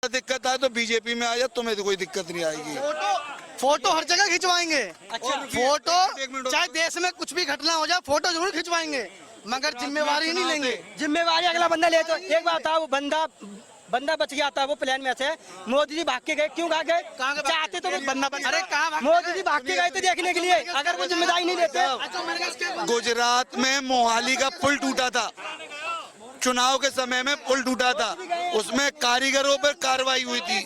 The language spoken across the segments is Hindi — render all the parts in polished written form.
दिक्कत आए तो बीजेपी में आ जा, तुम्हें तो कोई दिक्कत नहीं आएगी। फोटो हर जगह खिंचवाएंगे। अच्छा। फोटो चाहे देश में कुछ भी घटना हो जाए, फोटो जरूर खिंचवाएंगे, मगर जिम्मेवारी नहीं लेंगे। जिम्मेवारी अगला बंदा ले। तो एक बात बताओ, बंदा बच गया था वो प्लेन में से, मोदी जी भाग के गए, क्यों भाग गए? चाहते तो बंदा अरे कहाँ मोदी जी भाग के गए थे देखने के लिए, अगर वो जिम्मेदारी नहीं लेते। गुजरात में मोहाली का पुल टूटा था, चुनाव के समय में पुल टूटा था, उसमें कारीगरों पर कार्रवाई हुई थी।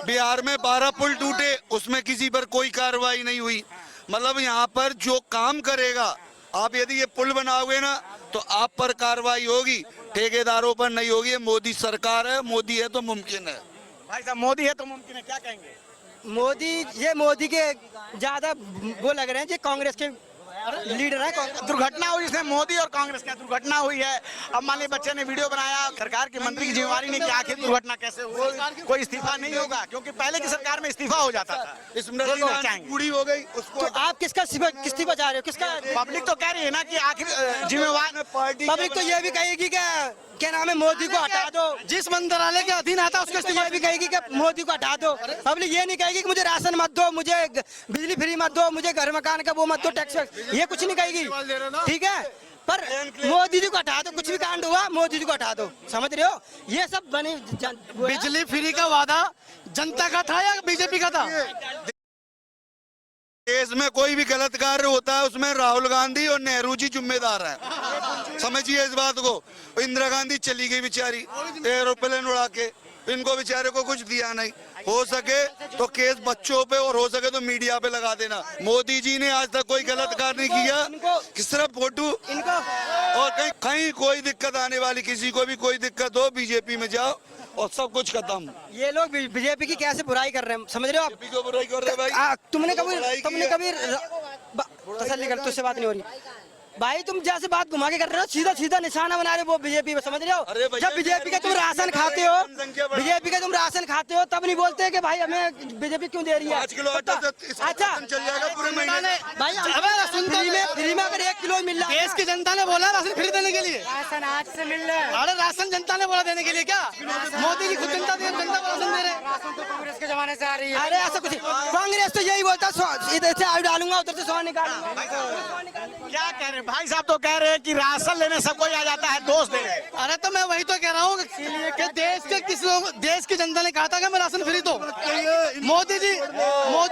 बिहार में 12 पुल टूटे, उसमें किसी पर कोई कार्रवाई नहीं हुई। मतलब यहाँ पर जो काम करेगा, आप यदि ये पुल बनाओगे ना तो आप पर कार्रवाई होगी, ठेकेदारों पर नहीं होगी। ये मोदी सरकार है, मोदी है तो मुमकिन है। भाई साहब मोदी है तो मुमकिन है, क्या कहेंगे? मोदी के ज्यादा वो लग रहे हैं, जो कांग्रेस के लीडर है। दुर्घटना हुई जिसमें मोदी और कांग्रेस की दुर्घटना हुई है। अब मान लीजिए बच्चे ने वीडियो बनाया, सरकार के मंत्री की जिम्मेवारी नहीं कि आखिर दुर्घटना कैसे हुई, कोई इस्तीफा नहीं होगा, क्योंकि पहले की सरकार में इस्तीफा हो जाता था। स्मृति ईरानी बूढ़ी हो गई, उसको तो आप किसका बचा रहे हो? किसका? पब्लिक तो कह रही है ना कि आखिर जिम्मेवार पब्लिक तो ये भी कहेगी कि क्या नाम है, मोदी को हटा दो। जिस मंत्रालय के अधीन आता है उसको तो ये भी कहेगी कि मोदी को हटा दो। पब्लिक ये नहीं कहेगी कि मुझे राशन मत दो, मुझे बिजली फ्री मत दो, मुझे घर मकान का वो मत दो, टैक्स, ये कुछ नहीं कहेगी। ठीक है, पर मोदी जी को हटा दो, कुछ भी कांड हुआ मोदी जी को हटा दो, समझ रहे हो? ये सब बनी बिजली फ्री का वादा जनता का था या बीजेपी का था? देश में कोई भी गलत कार्य होता है उसमें राहुल गांधी और नेहरू जी जिम्मेदार हैं, समझिए इस बात को। इंदिरा गांधी चली गई बेचारी एरोप्लेन उड़ा के, इनको बेचारे को कुछ दिया नहीं। हो सके तो केस बच्चों पे और हो सके तो मीडिया पे लगा देना। मोदी जी ने आज तक कोई गलत कार्य नहीं किया, किस तरह फोटो और कहीं कोई दिक्कत आने वाली, किसी को भी कोई दिक्कत हो बीजेपी में जाओ और सब कुछ खत्म। ये लोग बीजेपी की कैसे बुराई कर रहे हैं, समझ रहे हो आप? बीजेपी को बुराई कर रहे हैं भाई। तुमने कभी तसल्ली कर, तुझसे बात नहीं हो रही भाई, तुम जैसे बात घुमा के कर रहे हो, सीधा सीधा निशाना बना रहे हो वो बीजेपी पे, समझ रहे हो? जब बीजेपी का तुम राशन खाते हो, बीजेपी का तुम राशन खाते हो, तब नहीं बोलते कि भाई हमें बीजेपी क्यों दे रही है। 5 किलो आटा अच्छा चल जाएगा पूरे महीने भाई, फ्री में अगर 1 किलो मिल रहा है, देश की जनता ने बोला राशन फ्री देने के लिए। राशन आज से मिल रहा है। अरे राशन जनता ने बोला देने के लिए, क्या मोदी की खुद जनता को राशन दे रहे? कांग्रेस के जमाने से आ रही है। अरे ऐसा कुछ, कांग्रेस तो यही बोलता है, इधर से आयु डालूंगा, उधर से सोना निकालूंगा। क्या कह रहे भाई साहब? तो कह रहे हैं कि राशन लेने सब कोई आ जाता है, दोष दे रहे हैं। अरे तो मैं वही तो कह रहा हूँ कि देश की जनता ने कहा था कि मैं राशन फ्री दो। मोदी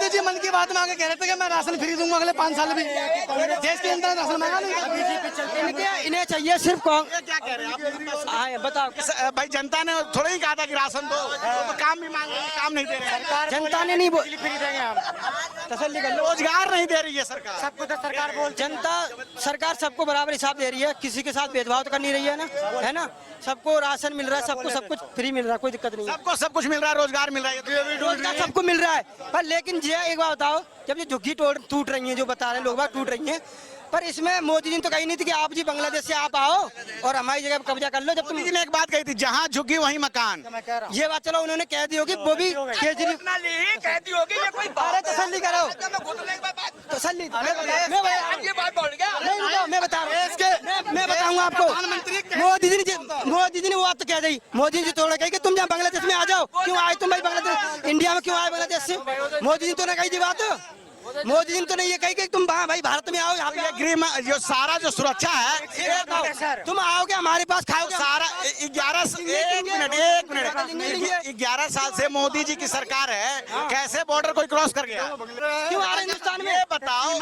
जी मन की बात में आके कह रहे थे कि मैं राशन फ्री दूंगा अगले 5 साल में। देश की जनता ने राशन मांगा नहीं। इन्हें चाहिए सिर्फ क्या कह रहे हैं बताओ भाई? जनता ने थोड़ा ही कहा था कि राशन दो, तो काम भी मांग रहे, काम नहीं दे रहे हैं। जनता ने नहीं बोली फ्री देंगे हम, तसल्ली कर लो। रोजगार नहीं दे रही है सरकार, सबको तो सरकार बोल, जनता सरकार सबको बराबर हिसाब दे रही है, किसी के साथ भेदभाव तो कर नहीं रही है ना, है ना? सबको राशन मिल रहा है, सबको सब कुछ फ्री मिल रहा है, कोई दिक्कत नहीं है। सबको सब कुछ मिल रहा है, रोजगार मिल रहा है, रोजगार सबको मिल रहा है। पर लेकिन ये एक बात बताओ, जब ये झुग्गी टूट रही है, जो बता रहे हैं लोग बात टूट रही है, पर इसमें मोदी जी ने तो कही नहीं थी कि आप जी बांग्लादेश से आप आओ और हमारी जगह पर कब्जा कर लो। जब मोदी जी ने एक बात कही थी, जहाँ झुग्गी वहीं मकान। ये बात चलो उन्होंने कह दी होगी, वो भी केजरीवाल कह दी होगी, ये कोई अरे तसल्ली करो, तसल्ली मैं बता रहा हूँ, मैं बताऊंगा आपको। मोदी जी ने वो बात तो कह दी, मोदी जी थोड़ा कही कि तुम जहाँ बांग्लादेश में आ जाओ, क्यों आए तुम भाई बांग्लादेश, इंडिया में क्यों आए बांग्लादेश से? मोदी जी तो ने कही थी बात, मोदी जी ने तो नहीं ये कही कि तुम भाई भारत में आओ, यहाँ पे गृह जो सारा जो सुरक्षा है, तुम आओगे हमारे पास, खाओगे सारा 11 साल से मोदी जी की सरकार है, कैसे बॉर्डर कोई क्रॉस कर गया? क्यों आ रहे हिंदुस्तान में? बताओ।